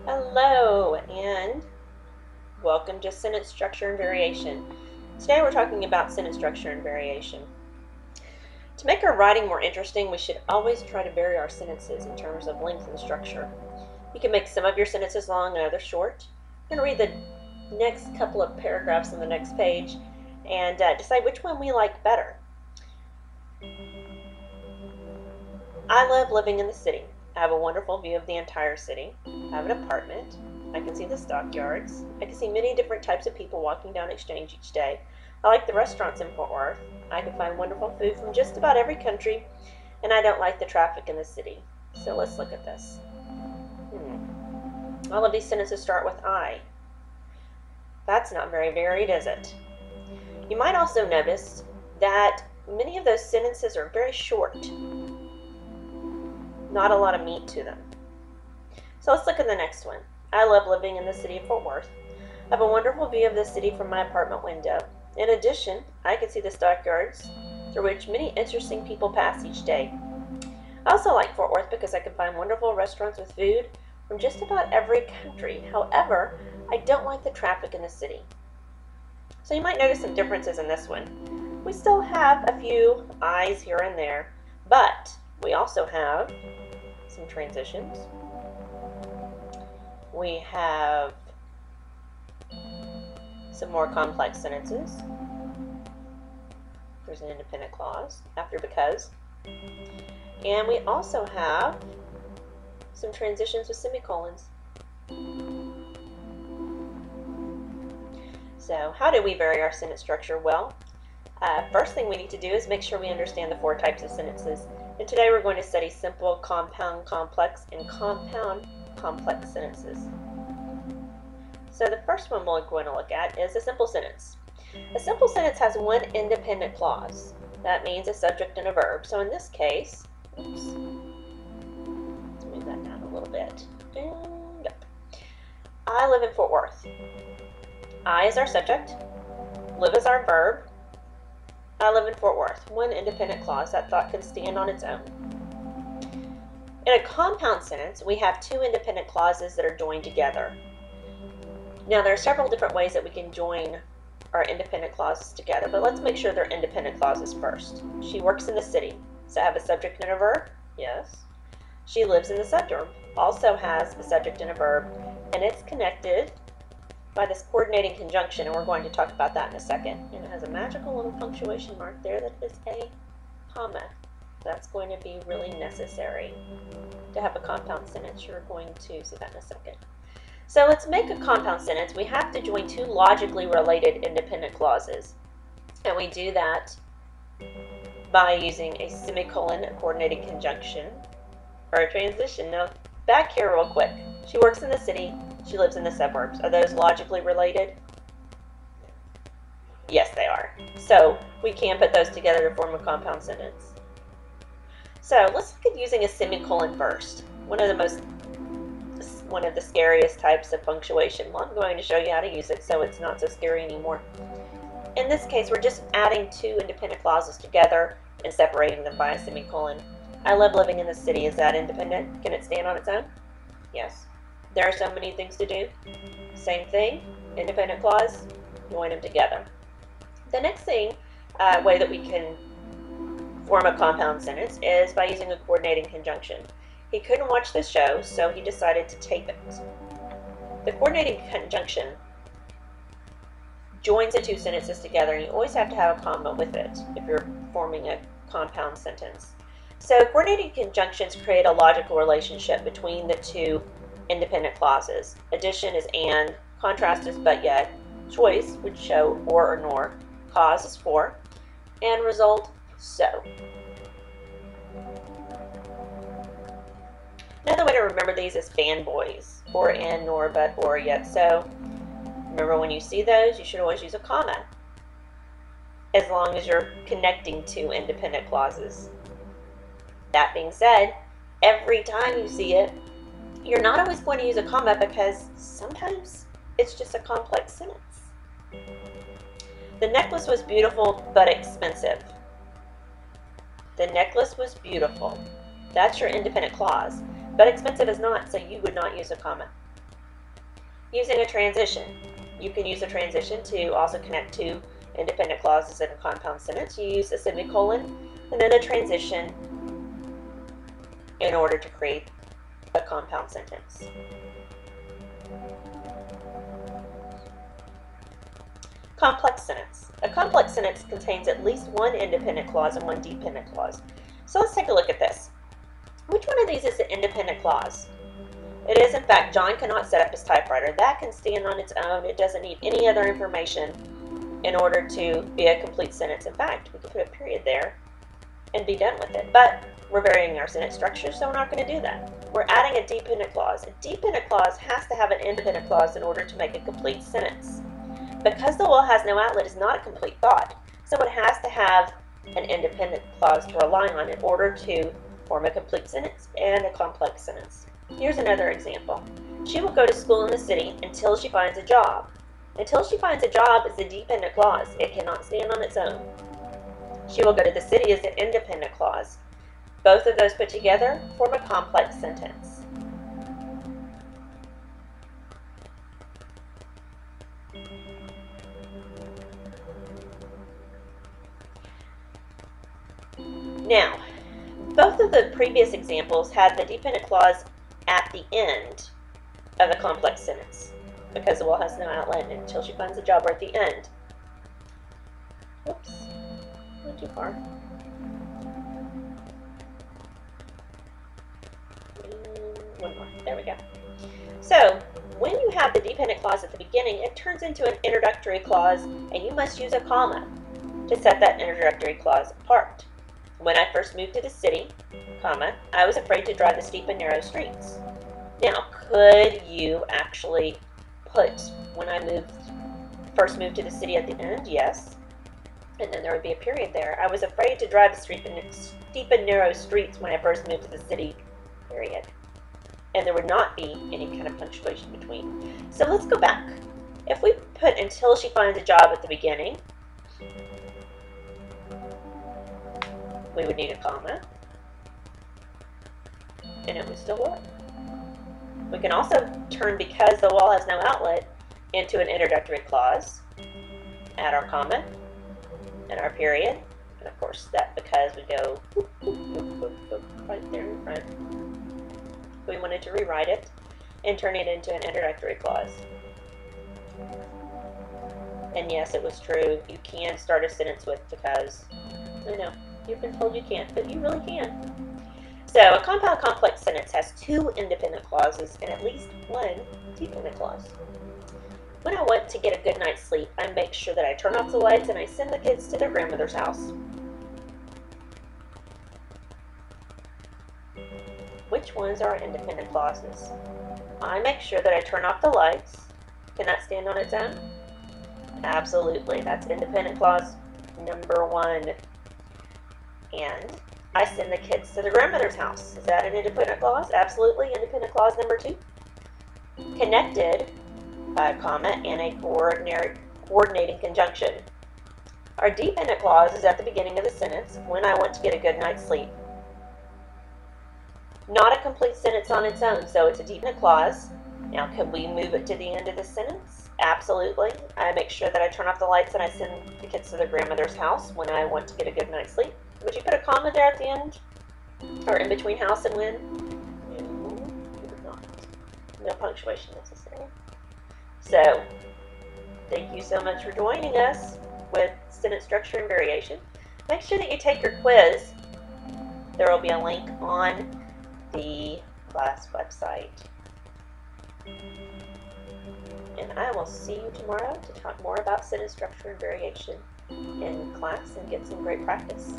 Hello and welcome to sentence structure and variation. Today we're talking about sentence structure and variation. To make our writing more interesting, we should always try to vary our sentences in terms of length and structure. You can make some of your sentences long and others short. I'm going to read the next couple of paragraphs on the next page and decide which one we like better. I love living in the city. I have a wonderful view of the entire city. I have an apartment. I can see the stockyards. I can see many different types of people walking down Exchange each day. I like the restaurants in Fort Worth. I can find wonderful food from just about every country, and I don't like the traffic in the city. So let's look at this. All of these sentences start with I. That's not very varied, is it? You might also notice that many of those sentences are very short. Not a lot of meat to them. So let's look at the next one. I love living in the city of Fort Worth. I have a wonderful view of the city from my apartment window. In addition, I can see the stockyards through which many interesting people pass each day. I also like Fort Worth because I can find wonderful restaurants with food from just about every country. However, I don't like the traffic in the city. So you might notice some differences in this one. We still have a few I's here and there, but we also have some transitions. We have some more complex sentences. There's an independent clause after because. And we also have some transitions with semicolons. So how do we vary our sentence structure? Well, first thing we need to do is make sure we understand the four types of sentences. And today we're going to study simple, compound, complex, and compound complex sentences. So the first one we're going to look at is a simple sentence. A simple sentence has one independent clause. That means a subject and a verb. So in this case, let's move that down a little bit. And up. I live in Fort Worth. I is our subject. Live is our verb. I live in Fort Worth. One independent clause. That thought can stand on its own. In a compound sentence, we have two independent clauses that are joined together. Now, there are several different ways that we can join our independent clauses together, but let's make sure they're independent clauses first. She works in the city. Does that have a subject and a verb? Yes. She lives in the suburb. Also has a subject and a verb, and it's connected by this coordinating conjunction, and we're going to talk about that in a second. And it has a magical little punctuation mark there that is a comma. That's going to be really necessary to have a compound sentence. You're going to see that in a second. So let's make a compound sentence. We have to join two logically related independent clauses. And we do that by using a semicolon, a coordinating conjunction, or a transition. Now, back here real quick. She works in the city. She lives in the suburbs. Are those logically related? Yes, they are. So we can put those together to form a compound sentence. So let's look at using a semicolon first. One of the scariest types of punctuation. Well, I'm going to show you how to use it so it's not so scary anymore. In this case, we're just adding two independent clauses together and separating them by a semicolon. I love living in the city. Is that independent? Can it stand on its own? Yes. There are so many things to do. Same thing, independent clause, join them together. The next way that we can form a compound sentence is by using a coordinating conjunction. He couldn't watch the show, so he decided to tape it. The coordinating conjunction joins the two sentences together, and you always have to have a comma with it if you're forming a compound sentence. So coordinating conjunctions create a logical relationship between the two independent clauses. Addition is and, contrast is but yet, choice would show or nor, cause is for, and result so. Another way to remember these is fanboys, or and, nor, but, or, yet, so. Remember, when you see those, you should always use a comma, as long as you're connecting two independent clauses. That being said, every time you see it, you're not always going to use a comma because sometimes it's just a complex sentence. The necklace was beautiful but expensive. The necklace was beautiful. That's your independent clause. but expensive is not, so you would not use a comma. Using a transition. You can use a transition to also connect two independent clauses in a compound sentence. You use a semicolon and then a transition in order to create a compound sentence. Complex sentence. A complex sentence contains at least one independent clause and one dependent clause. So let's take a look at this. Which one of these is the independent clause? It is, in fact, John cannot set up his typewriter. That can stand on its own. It doesn't need any other information in order to be a complete sentence. In fact, we could put a period there and be done with it. But we're varying our sentence structure, so we're not going to do that. We're adding a dependent clause. A dependent clause has to have an independent clause in order to make a complete sentence. Because the wall has no outlet is not a complete thought, so it has to have an independent clause to rely on in order to form a complete sentence and a complex sentence. Here's another example. She will go to school in the city until she finds a job. Until she finds a job is a dependent clause. It cannot stand on its own. She will go to the city is an independent clause. Both of those put together form a complex sentence. Now, both of the previous examples had the dependent clause at the end of the complex sentence because the wall has no outlet until she finds a job, or at the end. Oops, went too far. One more, there we go. So, when you have the dependent clause at the beginning, it turns into an introductory clause, and you must use a comma to set that introductory clause apart. When I first moved to the city, comma, I was afraid to drive the steep and narrow streets. Now, could you actually put when I first moved to the city at the end? Yes. And then there would be a period there. I was afraid to drive the steep and narrow streets when I first moved to the city, period. And there would not be any kind of punctuation between. So let's go back. If we put until she finds a job at the beginning, we would need a comma, and it would still work. We can also turn because the wall has no outlet into an introductory clause, add our comma and our period, and of course that because we go whoop, whoop, whoop, whoop, whoop, right there in front. We wanted to rewrite it and turn it into an introductory clause. And yes, it was true. You can start a sentence with because. I know. You've been told you can't, but you really can. So a compound complex sentence has two independent clauses and at least one dependent clause. When I want to get a good night's sleep, I make sure that I turn off the lights and I send the kids to their grandmother's house. Which ones are independent clauses? I make sure that I turn off the lights. Can that stand on its own? Absolutely. That's independent clause number one. And I send the kids to their grandmother's house. Is that an independent clause? Absolutely. Independent clause number two. Connected by a comma and a coordinating conjunction. Our dependent clause is at the beginning of the sentence, when I want to get a good night's sleep. Not a complete sentence on its own, so it's a dependent clause. Now, can we move it to the end of the sentence? Absolutely. I make sure that I turn off the lights and I send the kids to their grandmother's house when I want to get a good night's sleep. Would you put a comma there at the end? Or in between house and when? No, you would not. No punctuation necessary. So, thank you so much for joining us with sentence structure and variation. Make sure that you take your quiz. There will be a link on the class website. And I will see you tomorrow to talk more about sentence structure and variation in class and get some great practice.